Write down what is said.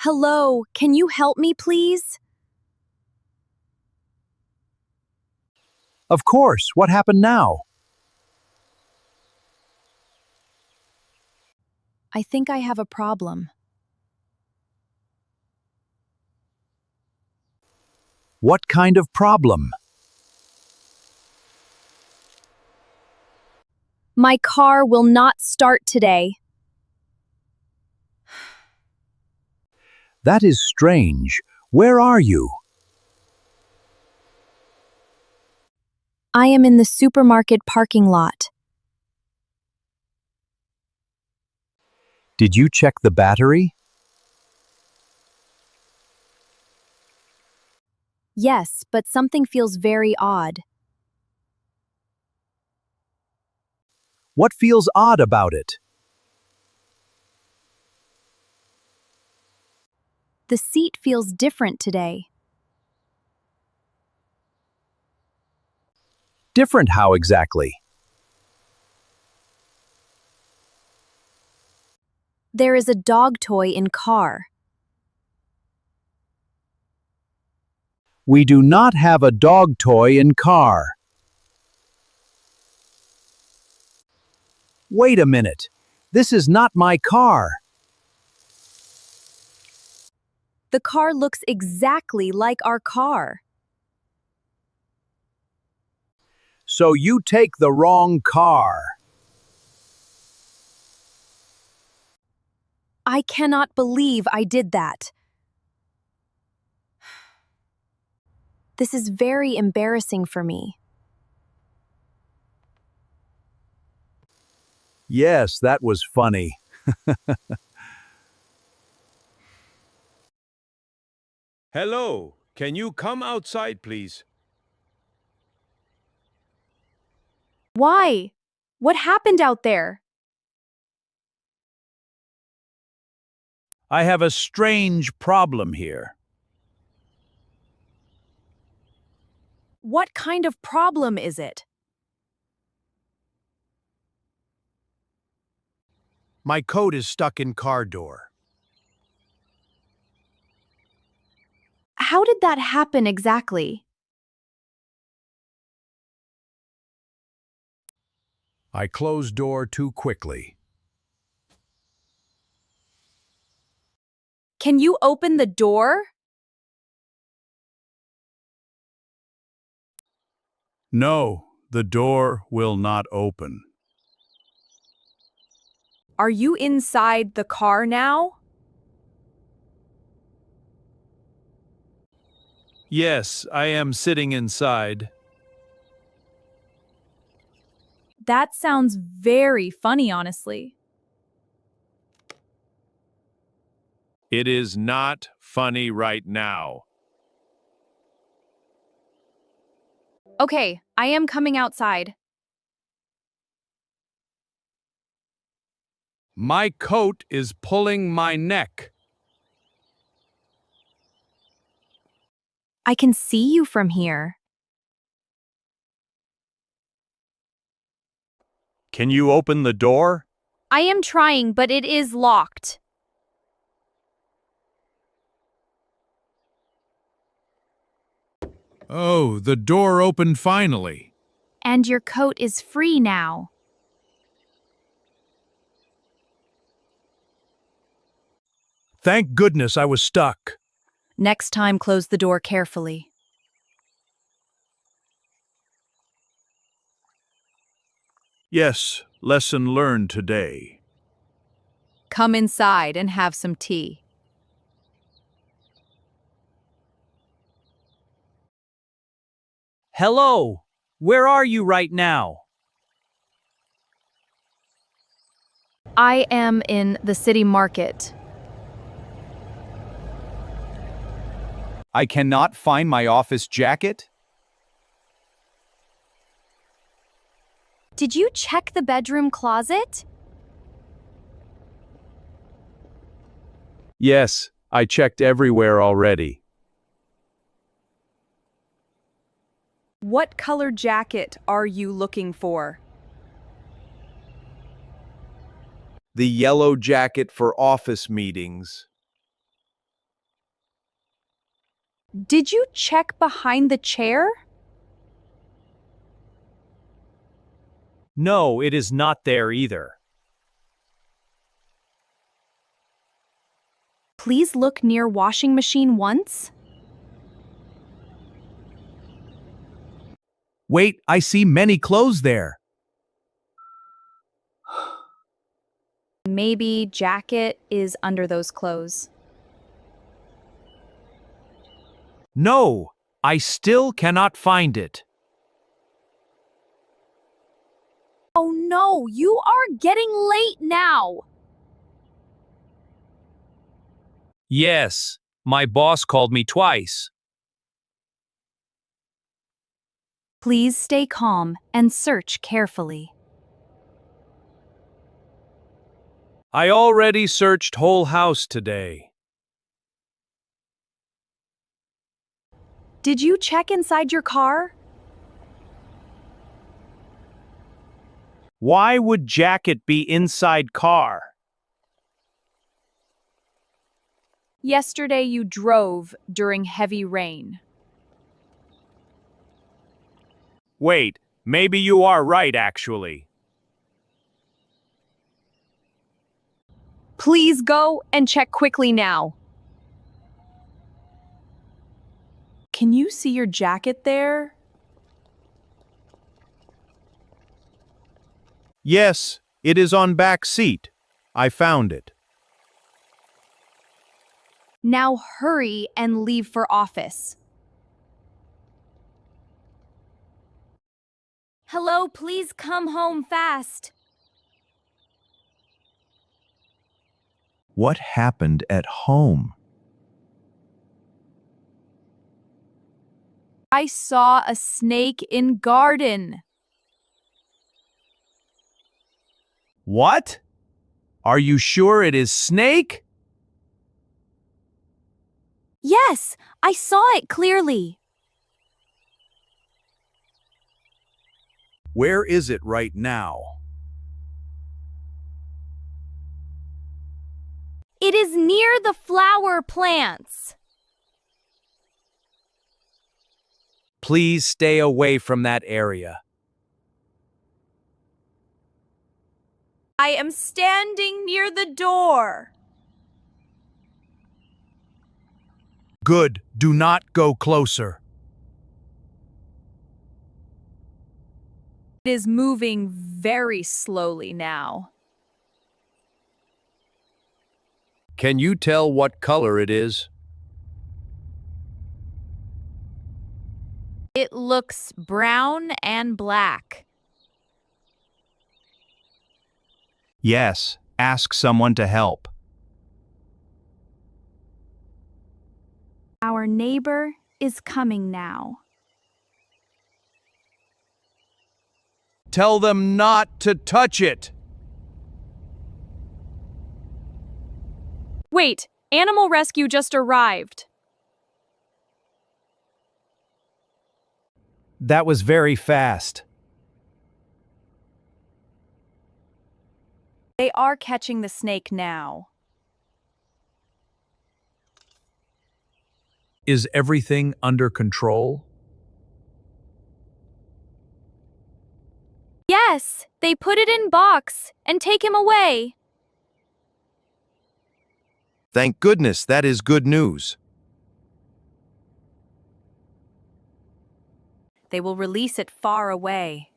Hello, can you help me, please? Of course, what happened now? I think I have a problem. What kind of problem? My car will not start today. That is strange. Where are you? I am in the supermarket parking lot. Did you check the battery? Yes, but something feels very odd. What feels odd about it? The seat feels different today. Different how exactly? There is a dog toy in car. We do not have a dog toy in car. Wait a minute. This is not my car. The car looks exactly like our car. So you take the wrong car. I cannot believe I did that. This is very embarrassing for me. Yes, that was funny. Hello, can you come outside, please? Why? What happened out there? I have a strange problem here. What kind of problem is it? My coat is stuck in car door. How did that happen exactly? I closed door too quickly. Can you open the door? No, the door will not open. Are you inside the car now? Yes, I am sitting inside. That sounds very funny, honestly. It is not funny right now. Okay, I am coming outside. My coat is pulling my neck. I can see you from here. Can you open the door? I am trying, but it is locked. Oh, the door opened finally. And your coat is free now. Thank goodness I was stuck. Next time, close the door carefully. Yes, lesson learned today. Come inside and have some tea. Hello, where are you right now? I am in the city market. I cannot find my office jacket. Did you check the bedroom closet? Yes, I checked everywhere already. What color jacket are you looking for? The yellow jacket for office meetings. Did you check behind the chair? No, it is not there either. Please look near washing machine once. Wait, I see many clothes there. Maybe jacket is under those clothes. No, I still cannot find it. Oh no, you are getting late now. Yes, my boss called me twice. Please stay calm and search carefully. I already searched whole house today. Did you check inside your car? Why would jacket be inside car? Yesterday you drove during heavy rain. Wait, maybe you are right actually. Please go and check quickly now. Can you see your jacket there? Yes, it is on back seat. I found it. Now hurry and leave for office. Hello, please come home fast. What happened at home? I saw a snake in garden. What? Are you sure it is snake? Yes, I saw it clearly. Where is it right now? It is near the flower plants. Please stay away from that area. I am standing near the door. Good, do not go closer. It is moving very slowly now. Can you tell what color it is? It looks brown and black. Yes, ask someone to help. Our neighbor is coming now. Tell them not to touch it. Wait, animal rescue just arrived. That was very fast. They are catching the snake now. Is everything under control? Yes, they put it in box and take him away. Thank goodness, that is good news. They will release it far away.